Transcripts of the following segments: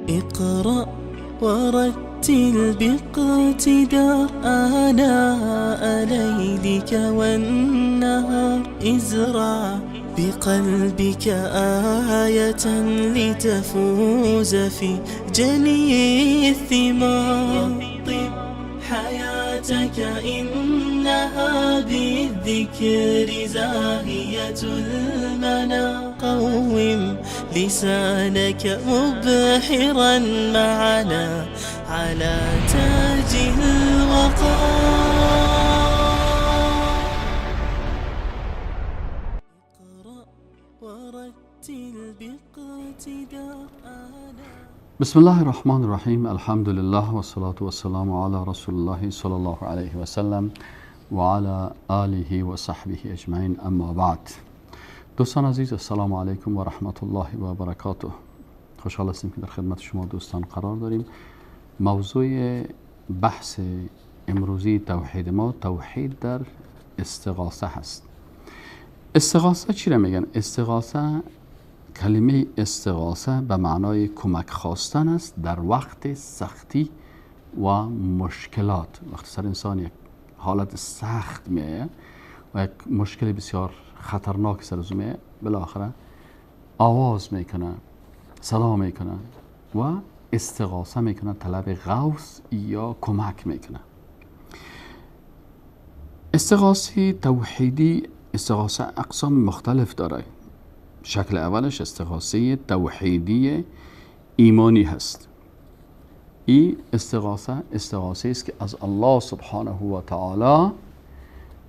اقرأ ورتل باقتدار آناء ليلك والنهار. ازرع بقلبك آية لتفوز في جني الثمار. طب حياتك إنها بالذكر زاهية المنى. قوم لسانك مبحرا معنا على تاج الوقار. اقرأ ورتل باقتدار بسم الله الرحمن الرحیم. الحمد لله و الصلاة والسلام علی رسول الله صلی الله علیه و سلم و علی آله و صحبه اجمعین. اما بعد، دوستان عزیز، السلام علیکم و رحمت الله و برکاته. خوشحال هستیم که در خدمت شما دوستان قرار داریم. موضوع بحث امروزی توحید ما توحید در استغاثه هست. استغاثه چی را میگن؟ استغاثه، کلمه استغاثه به معنای کمک خواستن است در وقت سختی و مشکلات. وقتی سر انسان یک حالت سخت میایه و یک مشکل بسیار خطرناک سر از میایه، بالاخره آواز میکنه، صدا میکنه و استغاثه میکنه، طلب غوث یا کمک میکنه. استغاثه توحیدی، استغاثه اقسام مختلف داره. شکل اولش استغاثه توحیدی ایمانی هست. این استغاثه است که از الله سبحانه و تعالی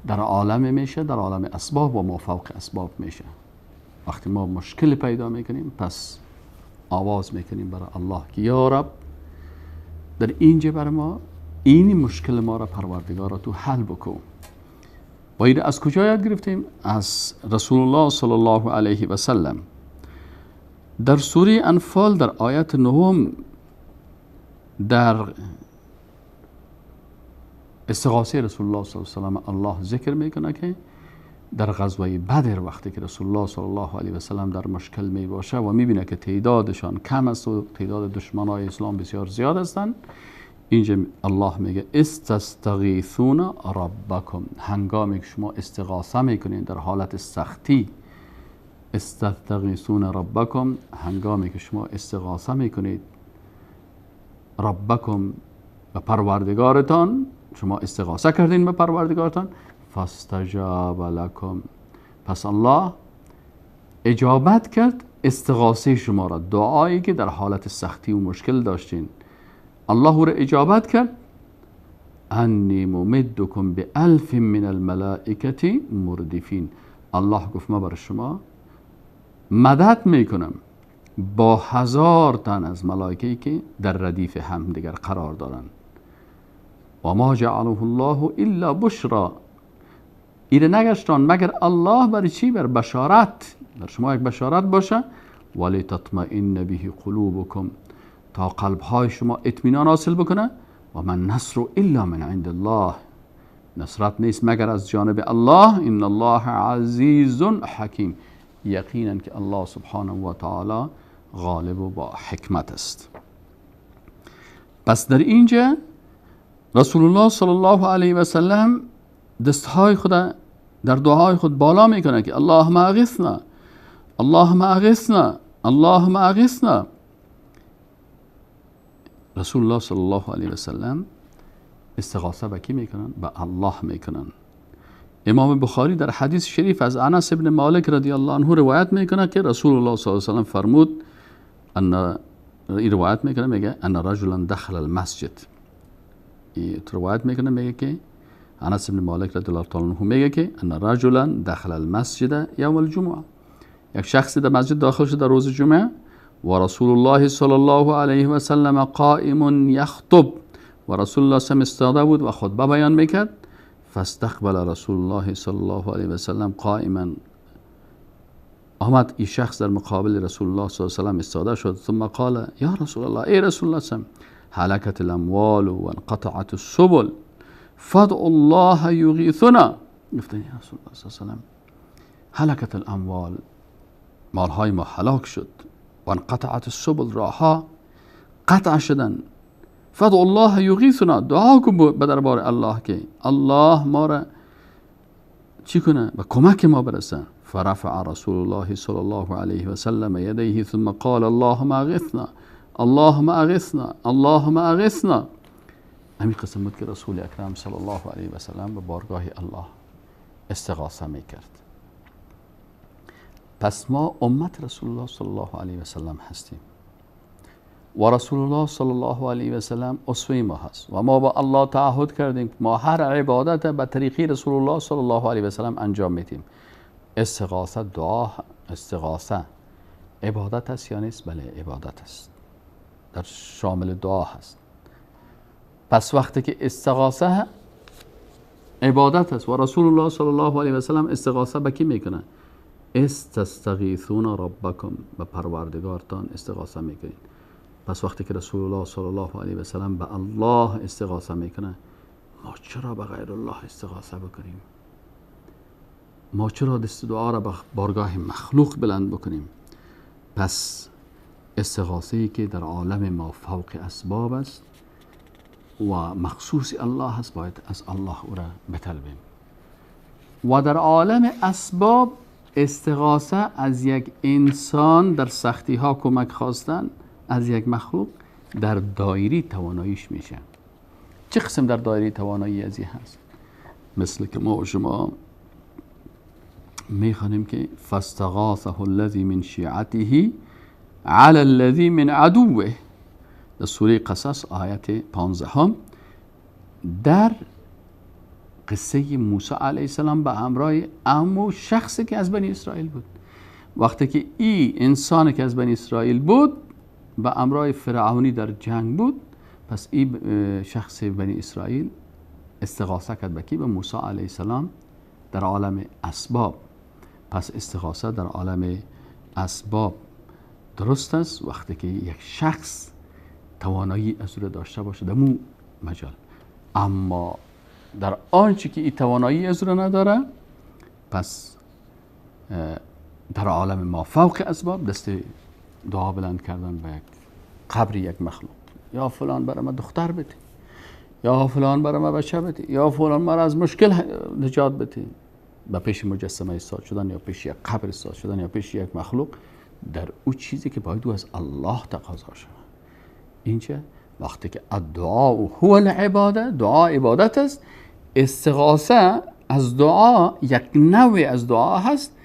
در عالم میشه، در عالم اسباب و ما فوق اسباب میشه. وقتی ما مشکل پیدا میکنیم پس آواز میکنیم برای الله که یا رب در اینجا برای ما این مشکل ما را پروردگارا تو حل بکن. و این از کجا یاد گرفتیم؟ از رسول الله صلی الله علیه و سلم. در سوره انفال در آیت 9 در استغاثه رسول الله صلی الله علیه و سلم الله ذکر میکنه که در غزوه بدر وقتی که رسول الله صلی الله علیه و سلم در مشکل می باشه و میبینه که تعدادشان کم است و تعداد دشمنای اسلام بسیار زیاد هستند، اینجا الله میگه استستغیثون ربکم، هنگامی که شما استغاثه میکنین در حالت سختی. استستغیثون ربکم، هنگامی که شما استغاثه میکنید ربکم به پروردگارتان، شما استغاثه کردین به پروردگارتان، فاستجاب لکم، پس الله اجابت کرد استغاثه شما را. دعایی که در حالت سختی و مشکل داشتین الله او را اجابت کرد. انی ممدکم بألف من الملائکه مردفین، الله گفت ما برای شما مدد میکنم با 1000 تن از ملائکه که در ردیف هم دیگر قرار دارند. و ما جعله الله الا بشرا، این نگشتان مگر الله برای چی؟ بر بشارت، در شما یک بشارت باشه. ولی تطمئن به قلوبکم، تا قلبهای شما اطمینان حاصل بکنه. و من نصر الا من عند الله، نصرت نیست مگر از جانب الله. ان الله عزیز حکیم، یقینا که الله سبحانه و تعالی غالب و با حکمت است. پس در اینجا رسول الله صلی الله علیه و سلم دستهای خود در دعای خود بالا میکنه که اللهم اغثنا، اللهم اغثنا، اللهم اغثنا. رسول الله صلی الله علیه و سلم استغاثه به کی میکنن؟ به الله میکنن. امام بخاری در حدیث شریف از انس ابن مالک رضی الله عنه روایت میکنه که رسول الله صلی الله علیه و سلم فرمود، این روایت میکنه میگه ان رجلا دخل المسجد، این روایت میکنه میگه که انس ابن مالک رضی الله عنه میگه که ان رجلا دخل المسجد یوم الجمعه، یک شخصی در مسجد داخل شد در روز جمعه و رسول الله صلی الله علیه و سلم قائم یخطب، و رسول الله صلی ایستاده بود و خطبه بیان میکرد. فاستقبل رسول الله صلی الله علیه و سلم قائما، آمد این شخص در مقابل رسول الله صلی الله علیه و سلم ایستاده شد. ثم قال یا رسول الله، ای رسول الله صلی، هلكت الاموال و انقطعت السبل فادع الله یغیثنا. گفتن یا رسول الله صلی الله علیه و سلم هلكت الاموال، مالهای ما هلاک شد، و انقطعت السبل، راهها قطع شدن. فدع الله یغیثنا، دعا کن به دربار الله که الله ما را چی کنه؟ به کمک ما برسه. فرفع رسول الله صلی الله علیه و سلم یدیه ثم قال اللهم اغثنا اللهم اغثنا اللهم اغثنا. همین قسم بود که رسول اکرم صلی الله علیه و سلم به بارگاه الله استغاثه میکرد. پس ما امت رسول الله صلی الله علیه و سلم هستیم و رسول الله صلی الله علیه و سلم اسوه ما هست و ما با الله تعهد کردیم ما هر عبادت به طریقی رسول الله صلی الله علیه و سلم انجام میدیم. استغاثه دعا، استغاثه عبادت است یا نیست؟ بله عبادت است، در شامل دعا هست. پس وقتی که استغاثه عبادت است و رسول الله صلی الله علیه و سلم استغاثه به کی میکنه؟ استستغیثون ربکم، به پروردگارتان استغاثه میکنید. پس وقتی که رسول الله صلی الله علیه و سلم به الله استغاثه میکنه، ما چرا به غیر الله استغاثه بکنیم؟ ما چرا دست دعا را به بارگاه مخلوق بلند بکنیم؟ پس استغاثه‌ای که در عالم ما فوق اسباب است و مخصوص الله هست، باید از الله او را بطلبیم. و در عالم اسباب استغاثه از یک انسان در سختی ها کمک خواستن از یک مخلوق در دایره تواناییش میشه. چه قسم در دایره توانایی ازی هست؟ مثل که ما و شما میخوانیم که فاستغاثه الذی من شیعته علی الذی من عدوه، در سوره قصص آیت 15 در قصه موسی علیه السلام به همراه امو شخصی که از بنی اسرائیل بود. وقتی که این انسانی که از بنی اسرائیل بود به همراه فرعونی در جنگ بود، پس این شخص بنی اسرائیل استغاثه کرد به کی؟ به موسی علیه السلام در عالم اسباب. پس استغاثه در عالم اسباب درست است وقتی که یک شخص توانایی از او داشته باشه در مو مجال. اما در آنچه که این توانایی از او نداره، پس در عالم ما فوق اسباب دست دعا بلند کردن به یک قبر یک مخلوق، یا فلان برای ما دختر بده، یا فلان برای ما بچه بده، یا فلان مرا از مشکل نجات بده، به پیش مجسمه ایستاد شدن یا پیش یک قبر ایستاد شدن یا پیش یک مخلوق، در او چیزی که باید او از الله تقاضا شود. اینجا وقتی که الدعاء هو العباده، دعا عبادت است، استغاثه از دعا یک نوع از دعا هست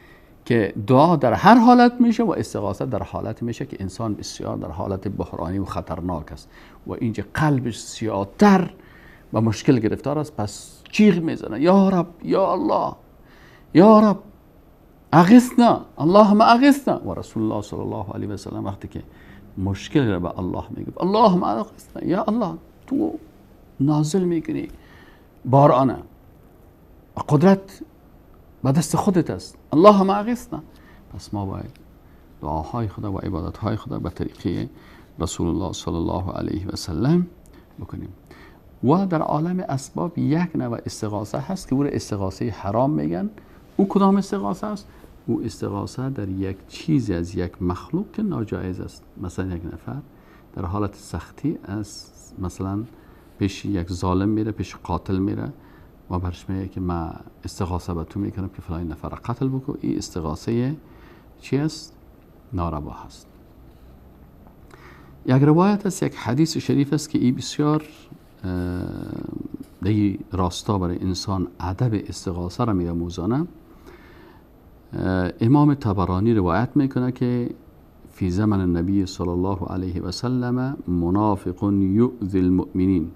که دعا در هر حالت میشه و استغاثه در حالت میشه که انسان بسیار در حالت بحرانی و خطرناک است و اینجا قلبش سیاتر و مشکل گرفتار است، پس جیغ میزنه یا رب یا الله یا رب اغثنا اللهم اغثنا. و رسول الله صلی الله علیه و سلم وقتی که مشکل را به الله میگه اللهم اغثنا، یا الله تو نازل میکنی بارانه، قدرت به دست خودت است، اللهم اغثنا. پس ما باید دعاهای خدا و عبادتهای خدا به طریقه رسول الله صلی الله علیه و سلم بکنیم. و در عالم اسباب یک نوع استغاثه هست که او را استغاثه حرام میگن. او کدام استغاثه است؟ او استغاثه در یک چیز از یک مخلوق که ناجایز است. مثلا یک نفر در حالت سختی از مثلا پیش یک ظالم میره، پیش قاتل میره و برش میگه که من استغاثه به تو میکنم که فلان نفر قتل بکن. این استغاثه چی است؟ ناروا هست. یک روایت است، یک حدیث شریف است که این بسیار دی راستا برای انسان ادب استغاثه را میآموزانه. امام طبرانی روایت میکنه که فی زمن النبی صلی الله علیه و سلم منافق یؤذی المؤمنین.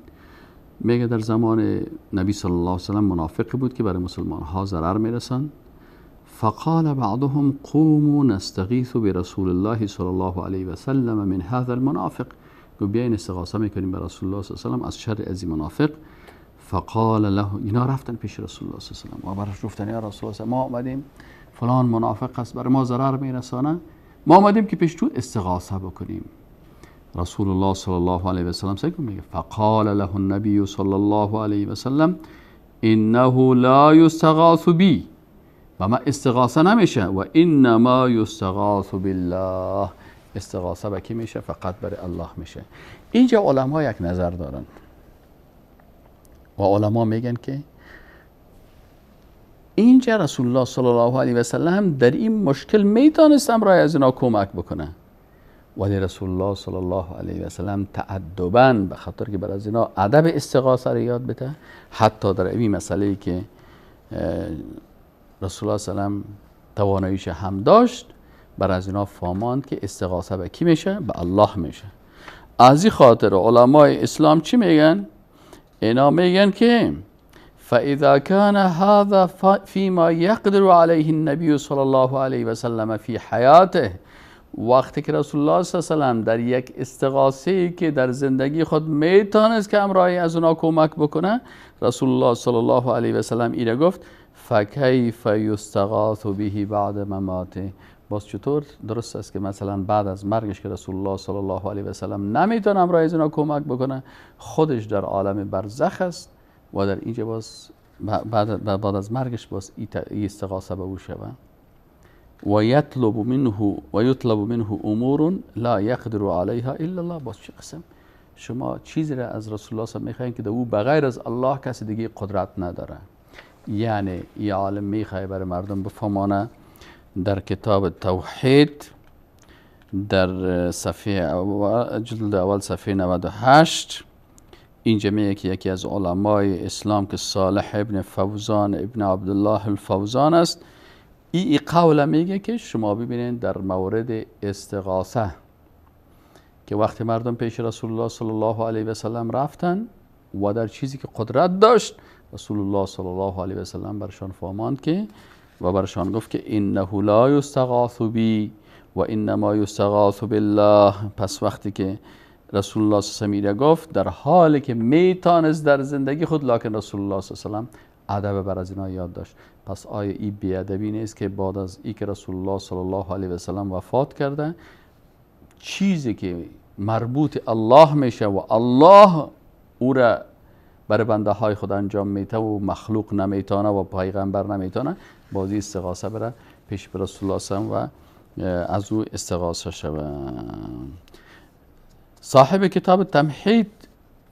میگه در زمان نبی صلی الله علیه و سلم منافق بود که برای مسلمان ها ضرر میرسن. فقال بعضهم قوموا نستغیث برسول الله صلی الله علیه و سلم من هذا المنافق. گفت بیاین استغاثه میکنیم به رسول الله صلی الله علیه و سلم از شر از منافق. فقال له، اینا رفتن پیش رسول الله صلی الله علیه و سلم و برش گفتن یا رسول الله ما اومدیم فلان منافق است برای ما ضرر میرسانه، ما اومدیم که پیش تو استغاثه بکنیم. رسول الله صلی الله علیه و سلم میگه فقال له النبی صلی الله علیه و سلم انه لا یستغاث بی، و ما استغاثه نمیشه، و انما یستغاث بالله، استغاثه به کی میشه؟ فقط برای الله میشه. اینجا علما یک نظر دارن و علما میگن که اینجا رسول الله صلی الله علیه و سلم در این مشکل میتونست امرای از اینا کمک بکنه، ولی رسول الله صلی الله علیه و سلم تأدباً به خاطر که بر از اینا ادب استغاثه رو یاد بده، حتی در این مسئله که رسول الله صلی الله علیه و سلم تواناییش هم داشت، بر از اینا فهماند که استغاثه به کی میشه؟ به الله میشه. از این خاطر علمای اسلام چی میگن؟ اینا میگن که فاذا كان هذا فيما يقدر عليه النبي صلی الله علیه و سلم فی حیاته، وقتی که رسول الله صلی الله علیه و سلم در یک استغاثه‌ای که در زندگی خود میتونست که امرای از اونا کمک بکنه، رسول الله صلی الله علیه و سلم ایره گفت فکیف یستغاث به بعد مماته. باز چطور درست است که مثلا بعد از مرگش که رسول الله صلی الله علیه و سلم نمیتونه امرای از اونا کمک بکنه، خودش در عالم برزخ است و در اینجا باز بعد از مرگش باز این استغاثه به او شود و یطلب منه امور لا یقدر علیها الا الله. باز چه قسم شما چیزی را از رسول الله صلی الله علیه و سلم میخواین که در او بغیر از الله کسی دیگه قدرت نداره. یعنی این عالم میخواه برای مردم بفهمانه در کتاب توحید در صفحه جلد اول صفحه 98 اینجا میگه که یکی از علمای اسلام که صالح ابن فوزان ابن عبدالله الفوزان است، این قول میگه که شما ببینید در مورد استغاثه که وقتی مردم پیش رسول الله صلی الله علیه و سلم رفتن و در چیزی که قدرت داشت، رسول الله صلی الله علیه و سلم برشان فهماند که و برشان گفت که انه لا یستغاث بی و انما یستغاث بالله. پس وقتی که رسول الله صلی الله علیه و سلم گفت در حالی که میتونست در زندگی خود، لکن رسول الله صلی الله علیه و سلم ادب بر از اینا یاد داشت. پس آیا این بیادبی نیست که بعد از ای که رسول الله صلی الله علیه و سلم وفات کرده، چیزی که مربوط الله میشه و الله او را برای بنده های خود انجام میده و مخلوق نمیتونه و پیغمبر نمیتونه، بازی استغاثه بره پیش رسول الله صلی الله علیه و از او استغاثه شود. صاحب کتاب تمهید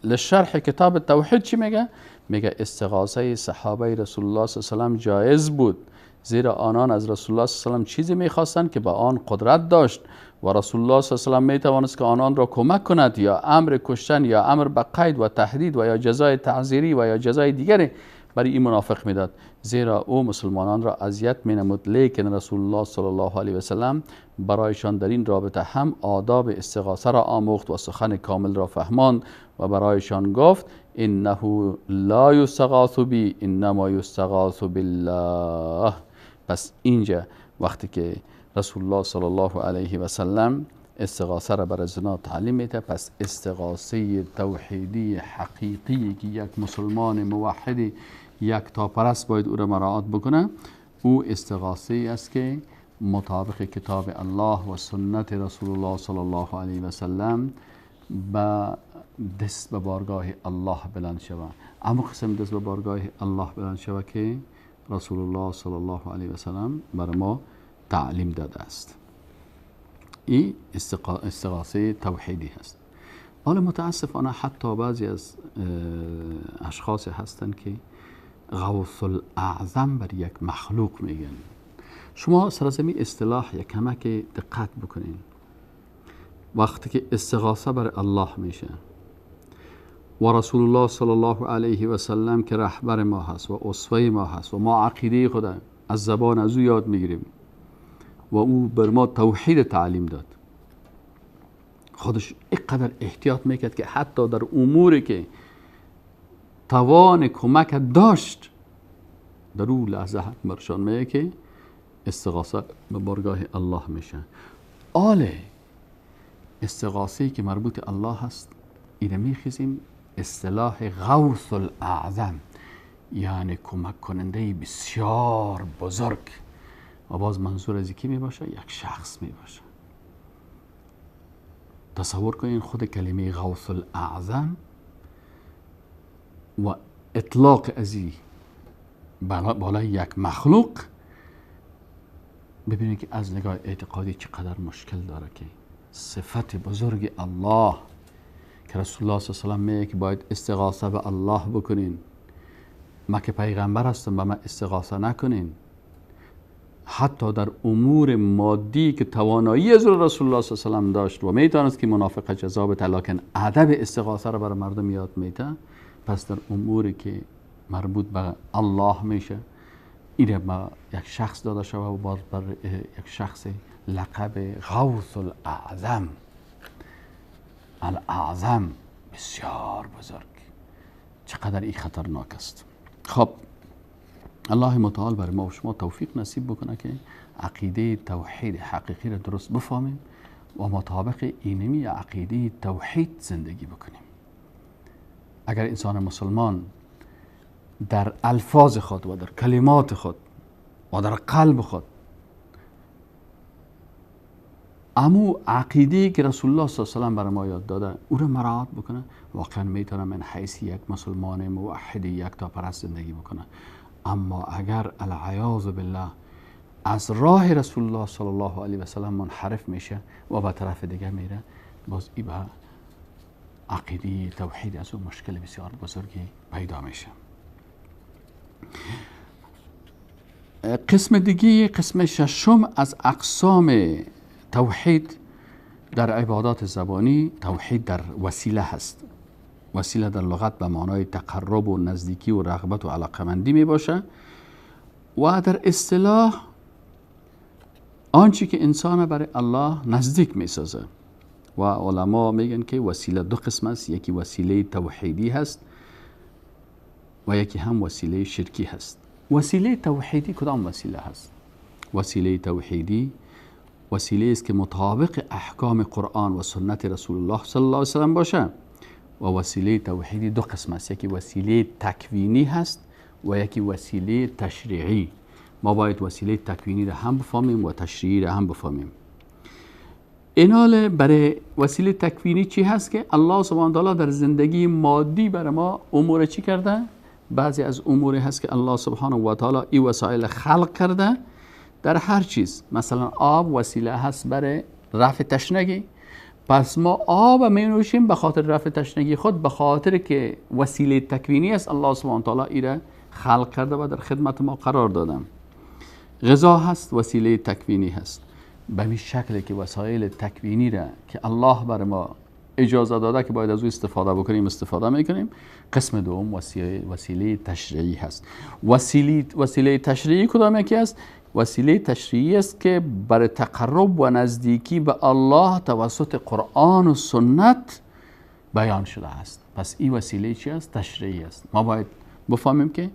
لشرح کتاب توحید چی میگه؟ میگه استغاثه صحابه رسول الله صلی الله علیه و سلم جایز بود، زیرا آنان از رسول الله صلی الله علیه و سلم چیزی میخواستند که با آن قدرت داشت و رسول الله صلی الله علیه و سلم میتوانست که آنان را کمک کند یا امر کشتن یا امر به قید و تهدید و یا جزای تعزیری و یا جزای دیگری برای این منافق میداد، زیرا او مسلمانان را اذیت مینمود. لیکن رسول الله صلی الله علیه و سلم برایشان در این رابطه هم آداب استغاثه را آموخت و سخن کامل را فهماند و برایشان گفت انه لا یستغاث بی انما یستغاث بالله. پس اینجا وقتی که رسول الله صلی الله علیه و سلم استغاثه را بر زنا تعلیم میده، پس استغاثه توحیدی حقیقی که یک مسلمان موحدی یک تاپرست باید او را مراعات بکنه، او استغاثه است که مطابق کتاب الله و سنت رسول الله صلی الله علیه و سلم به دست به بارگاه الله بلند شود. اما قسم دست به بارگاه الله بلند شود که رسول الله صلی الله علیه و سلم بر ما تعلیم داده است. این استغاثه توحیدی هست. حالا متاسفانه حتی بعضی از اشخاص هستند که غوث الاعظم بر یک مخلوق میگن. شما سرزمی اصطلاح یک کمک دقت بکنین. وقتی که استغاثه بر الله میشه و رسول الله صلی الله علیه و سلم که رهبر ما هست و اسوه ما هست و ما عقیده خود از زبان از او یاد میگیریم و او بر ما توحید تعلیم داد، خودش اینقدر احتیاط میکرد که حتی در اموری که توان کمک داشت در اون لحظه برشان میگه که استغاثه به بارگاه الله میشه. آله استغاثه که مربوط الله هست اینه میخیزیم اصطلاح غوث الاعظم، یعنی کمک کننده بسیار بزرگ. و باز منظور از کی می باشه؟ یک شخص می باشه. تصور کنین خود کلمه غوث الاعظم و اطلاق ازی بالای یک مخلوق، ببینید که از نگاه اعتقادی چقدر مشکل داره که صفت بزرگ الله که رسول الله صلی الله علیه و آله میگه که باید استغاثه به الله بکنین. ما که پیغمبر هستم به من استغاثه نکنین. حتی در امور مادی که توانایی از رسول الله صلی الله علیه و آله داشت و میتونست که منافق جزا بده، لکن ادب استغاثه را برای مردم یاد میده. پس در اموری که مربوط به الله میشه این با یک شخص داده شده و باز بر یک شخص لقب غوث الاعظم، الاعظم، بسیار بزرگ. چقدر این خطرناک است. خب الله متعال برای ما و شما توفیق نصیب بکنه که عقیده توحید حقیقی را درست بفهمیم و مطابق اینمی عقیده توحید زندگی بکنیم. اگر انسان مسلمان در الفاظ خود و در کلمات خود و در قلب خود امو عقیده که رسول الله صلی الله علیه و آله برای ما یاد داده او را مراعات بکنه، واقعا میتونه من حیث یک مسلمان موحد یک تا پرست زندگی بکنه. اما اگر العیاذ بالله از راه رسول الله صلی الله علیه و سلم منحرف میشه و به طرف دیگه میره، باز ای به عقیده توحید از اون مشکل بسیار بزرگی پیدا میشه. قسم دیگه، قسم ششم از اقسام توحید در عبادات زبانی، توحید در وسیله هست. وسیله در لغت به معنای تقرب و نزدیکی و رغبت و علاقمندی می باشه و در اصطلاح آنچه که انسان برای الله نزدیک می سازه. و علما میگن که وسیله دو قسم است، یکی وسیله توحیدی هست و یکی هم وسیله شرکی هست. وسیله توحیدی کدام وسیله هست؟ وسیله توحیدی وسیله است که مطابق احکام قرآن و سنت رسول الله صلی الله علیه و سلم باشه. و وسیله توحیدی دو قسم است، یکی وسیله تکوینی هست و یکی وسیله تشریعی. ما باید وسیله تکوینی را هم بفهمیم و تشریعی را هم بفهمیم. اینال برای وسیله تکوینی چی هست که الله سبحانه و تعالی در زندگی مادی برای ما امور چی کرده؟ بعضی از امور هست که الله سبحانه و تعالی این وسایل خلق کرده در هر چیز. مثلا آب وسیله هست برای رفع تشنگی، پس ما آب می نوشیم به خاطر رفع تشنگی خود، به خاطر که وسیله تکوینی است الله سبحانه و تعالی این خلق کرده و در خدمت ما قرار دادم. غذا هست وسیله تکوینی هست. به این شکل که وسایل تکوینی را که الله بر ما اجازه داده که باید از او استفاده بکنیم استفاده میکنیم. قسم دوم وسیله تشریعی هست. وسیله تشریعی کدام یکی است؟ وسیله تشریعی است که برای تقرب و نزدیکی به الله توسط قرآن و سنت بیان شده است. پس این وسیله چی است؟ تشریعی است. ما باید بفهمیم که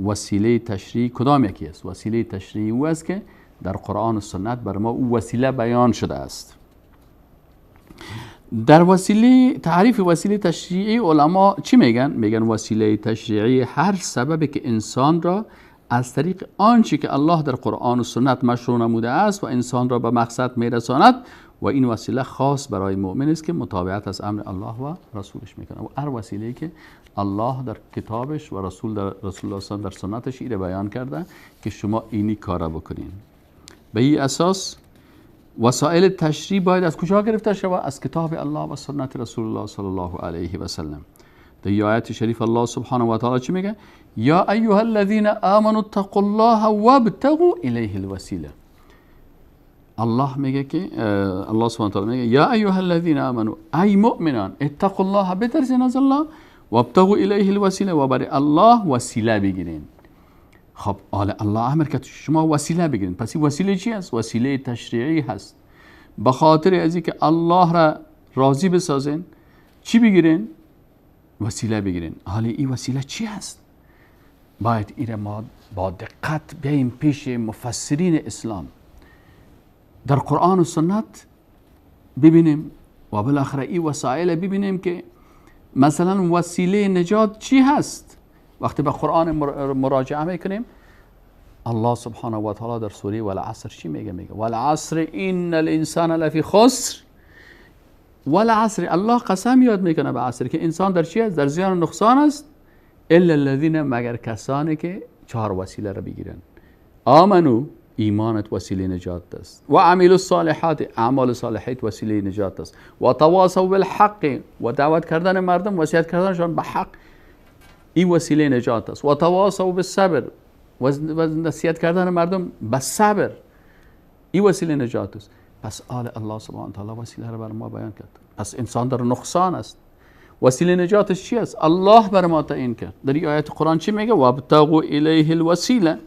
وسیله تشریعی کدام یکی است. وسیله تشریعی او است که در قرآن و سنت بر ما او وسیله بیان شده است. در وسیله تعریف وسیله تشریعی علما چی میگن؟ میگن وسیله تشریعی هر سببی که انسان را از طریق آنچه که الله در قرآن و سنت مشروع نموده است و انسان را به مقصد میرساند و این وسیله خاص برای مؤمن است که متابعت از امر الله و رسولش میکنه. و هر وسیله که الله در کتابش و رسول الله در سنتش این بیان کرده که شما اینی کارا بکنین. به این اساس وسایل تشریع باید از کجا گرفته شود؟ از کتاب الله و سنت رسول الله صلی الله علیه و سلم. در آیت شریف الله سبحانه و تعالی چی میگه؟ یا ایها الذین آمنوا اتقوا الله وابتغوا الیه الوسیله. الله میگه که الله سبحانه و تعالی میگه یا ایها الذین آمنوا، ای مؤمنان، اتقوا الله، بترسین از الله، وابتغوا الیه الوسیله، و برای الله وسیله بگیرین. خب الله امر که شما وسیله بگیرین. پس این وسیله چی است؟ وسیله تشریعی هست. به خاطر از اینکه الله را راضی بسازین چی بگیرین؟ وسیله بگیرین. حالا این وسیله چی است؟ باید این ما با دقت بیاییم پیش مفسرین اسلام در قرآن و سنت ببینیم و بالاخره این وسایل ببینیم که مثلا وسیله نجات چی هست. وقتی به قرآن مراجعه میکنیم الله سبحانه و تعالی در سوره والعصر چی میگه؟ میگه والعصر ان الانسان لفی خسر. والعصر، الله قسم یاد میکنه به عصر که انسان در چی است؟ در زیان و نقصان است. الا الذین، مگر کسانی که چهار وسیله را بگیرن. آمنو، ایمانت وسیله نجات است. و عمل الصالحات، اعمال صالحات وسیله نجات است. و تواصوا بالحق، و دعوت کردن مردم، وصیت کردنشان به حق، این وسیله نجات است. و تواصوا بالصبر، و نصیحت کردن مردم به صبر، این وسیله نجات است. پس الله سبحانه و تعالی وسیله را بر ما بیان کرد. پس انسان در نقصان است، وسیله نجاتش چی است؟ الله بر ما تعیین کرد. در این آیت قرآن چی میگه؟ وابتغوا الیه الوسیله،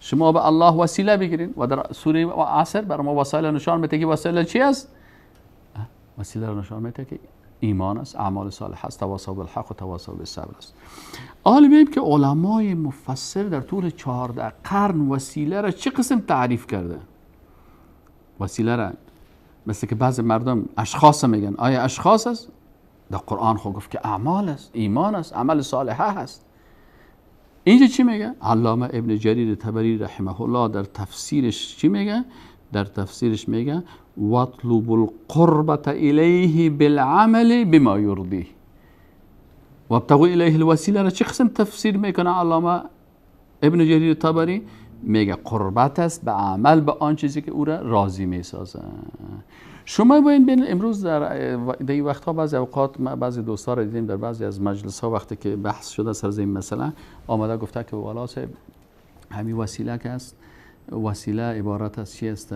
شما به الله وسیله بگیرید. و در سوره عصر بر ما وسیله نشان میده که وسیله چی است؟ وسیله را نشان میده که ایمان است، اعمال صالح است، تواصوا بالحق و تواصوا بالصبر است. حالا ببینیم که علمای مفسر در طول 14 قرن وسیله را چه قسم تعریف کرده. وسیله را مثل که بعضی مردم اشخاص میگن، آیا اشخاص است؟ در قرآن خود گفت که اعمال است، ایمان است، عمل صالحه هست. اینجا چی میگه؟ علامه ابن جریر طبری رحمه الله در تفسیرش چی میگه؟ در تفسیرش میگه واطلب القربة الیه بالعمل بما یرضیه. وابتغوا الیه الوسیله را چه قسم تفسیر میکنه علامه ابن جریر طبری؟ میگه قربت است به عمل به آن چیزی که او را راضی میسازه. شما باید ببینید امروز در این وقتها بعضی اوقات بعضی دوستا را دیدیم در بعضی از مجلس ها وقتی که بحث شده سر این مسئله آمده گفته که والا صاحب همین وسیله که است، وسیله عبارت از چی است؟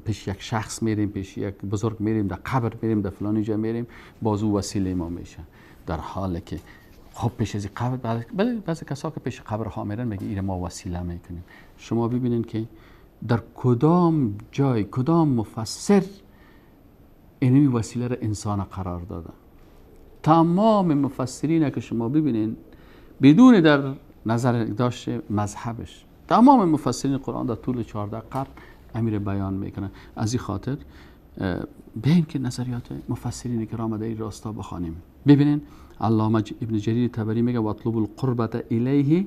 پیش یک شخص میریم، پیش یک بزرگ میریم، در قبر میریم، در فلانی جا میریم، باز او وسیله ما میشه. در حالی که خب پیش از قبر بعضی کسا که پیش قبر ها میرن میگه این ما وسیله میکنیم. شما ببینین که در کدام جای کدام مفسر اینمی وسیله را انسان قرار داده. تمام مفسرین که شما ببینین بدون در نظر داشت مذهبش، تمام مفسرین قرآن در طول 14 قرن امیر بیان میکنن. از این خاطر ببین که نظریات مفسرین کرام در این راستا بخوانیم. ببینین علامه ابن جریر طبری میگه واطلب القربة الیه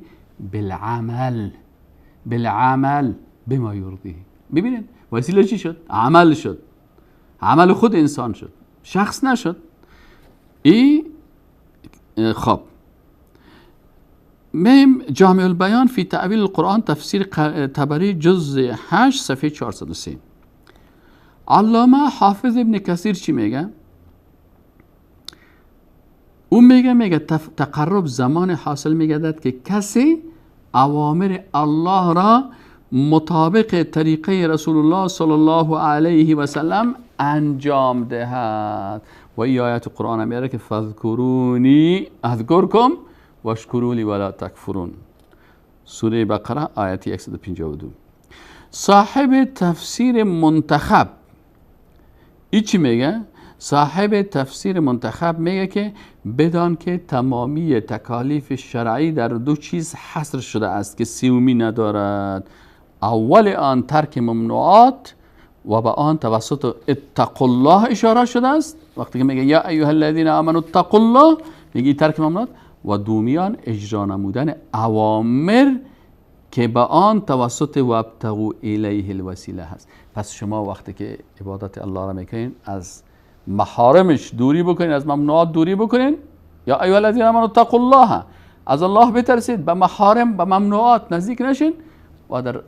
بالعمل بما یرضیه. ببینین وسیله چی شد؟ عمل شد، عمل خود انسان شد، شخص نشد. ای خب میم جامع البیان فی تعبیل القرآن تفسیر طبری جزء 8 صفحه 403. علامه حافظ ابن کثیر چی میگه؟ اون میگه تقرب زمان حاصل میگردد که کسی اوامر الله را مطابق طریقه رسول الله صلی الله علیه و سلم انجام دهد. و این آیت قرآن میاره که فذکرونی اذکرکم واشکروا لی ولا تکفرون، سوره بقره آیت 152. صاحب تفسیر منتخب ای چی میگه؟ صاحب تفسیر منتخب میگه که بدان که تمامی تکالیف شرعی در دو چیز حصر شده است که سومی ندارد. اول آن ترک ممنوعات و به آن توسط اتقوا الله اشاره شده است. وقتی که میگه یا ایها الذین آمنوا اتقوا الله میگه ترک ممنوعات، و دومیان اجرا نمودن اوامر که به آن توسط وابتغوا الیه الوسیله هست. پس شما وقتی که عبادت الله را میکنین از محارمش دوری بکنین، از ممنوعات دوری بکنین. یا ایها الذین آمنوا اتقوا الله، از الله بترسید، به محارم به ممنوعات نزدیک نشین. و در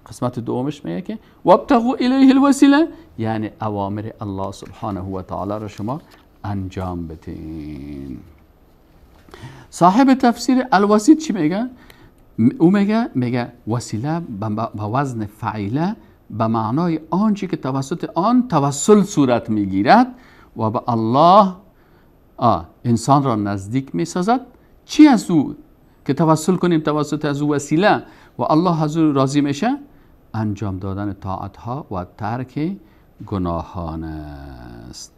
قسمت دومش میگه که وابتغوا الیه الوسیله، یعنی اوامر الله سبحانه و تعالی را شما انجام بدین. صاحب تفسیر الوسیط چی میگه؟ او میگه وسیله به وزن فعیله به معنای آنچه که توسط آن توسل صورت میگیرد و به الله انسان را نزدیک میسازد. چی از او که توسل کنیم توسط از او وسیله و الله از او راضی میشه؟ انجام دادن طاعت ها و ترک گناهان است.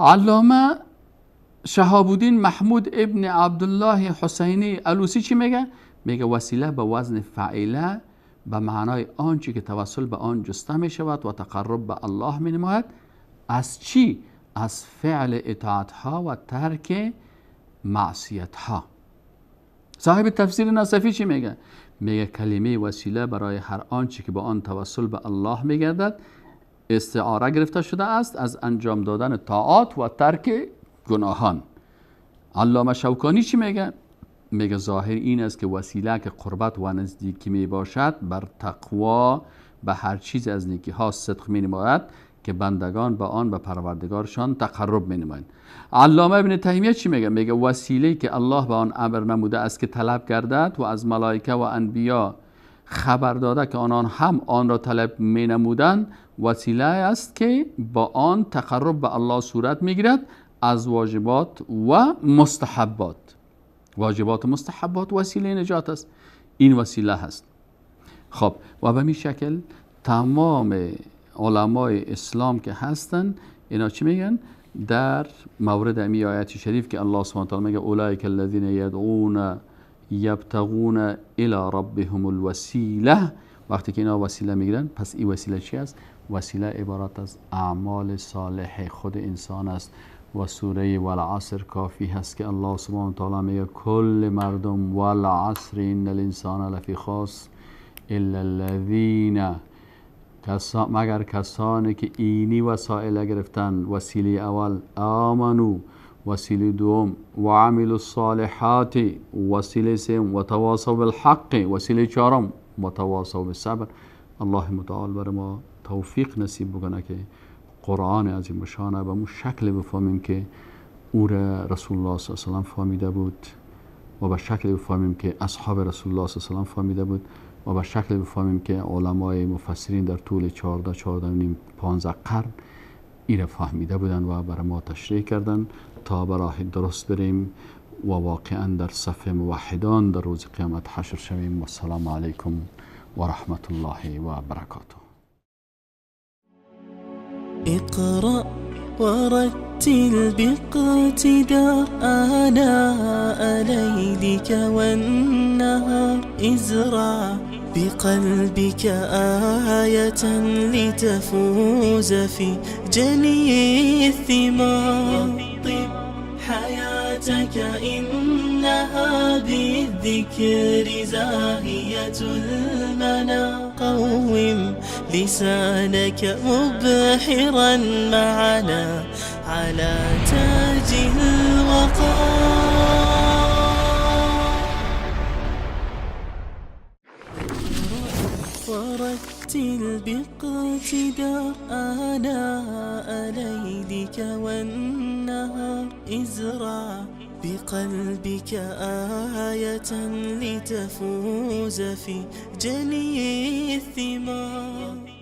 علامه شهاب الدین محمود ابن عبدالله حسینی الوسی چی میگه؟ میگه وسیله به وزن فعیله به معنای آنچه که توسل به آن جسته می شود و تقرب به الله می نماید. از چی؟ از فعل اطاعت ها و ترک معصیت ها. صاحب تفسیر نصفی چی میگه؟ میگه کلمه وسیله برای هر آنچه که به آن توسل به الله می گردد استعاره گرفته شده است از انجام دادن طاعات و ترک گناهان. علامه شوکانی چی میگه؟ میگه ظاهر این است که وسیله که قربت و نزدیکی می باشد بر تقوا به هر چیز از نیکی ها صدق می نماید که بندگان به آن به پروردگارشان تقرب می نمایند. علامه ابن تیمیه چی میگه؟ میگه وسیله که الله به آن امر نموده است که طلب گردد و از ملائکه و انبیا خبر داده که آنان هم آن را طلب می نمودند، وسیله است که با آن تقرب به الله صورت می گیرد از واجبات و مستحبات. واجبات و مستحبات وسیله نجات است. این وسیله هست. خب و به این شکل تمام علمای اسلام که هستن اینا چی میگن؟ در مورد امی آیت شریف که الله سبحانه و تعالی میگه اولئک الذین یدعون یبتغون الی ربهم الوسیله، وقتی که اینا وسیله میگیرن پس این وسیله چی است؟ وسیله عبارت از اعمال صالح خود انسان است و سوره والعصر کافی هست که الله سبحانه و تعالی میگه کل مردم والعصر ان الانسان لفی خسر الا الذین، مگر کسانی که اینی وسایل گرفتن، وسیله اول آمنو، وسیله دوم و عملوا الصالحات، وسیله سوم و تواصوا بالحق، وسیله چهارم و تواصوا بالصبر. الله متعال بر ما توفیق نصیب بکنه که قرآن عظیم شانه به اون شکل بفهمیم که او را رسول الله صلی الله علیه و سلم فهمیده بود و به شکل بفهمیم که اصحاب رسول الله صلی الله علیه و سلم فهمیده بود و به شکل بفهمیم که علمای مفسرین در طول 14 نیم 15 قرن این فهمیده بودن و برای ما تشریح کردن تا به راه درست بریم و واقعا در صف موحدان در روز قیامت حشر شویم. و السلام علیکم و رحمت الله و برکاته. اقرأ ورتل باقتدار آناء ليلك والنهار ازرع بقلبك آية لتفوز في جني الثمار. طب حياتك إنها بالذكر زاهية المنى. قوم لسانك مبحرا معنا على تاج الوقار. ورتل باقتدار آناء ليلك والنهار ازرع بقلبك آية لتفوز في جني الثمار.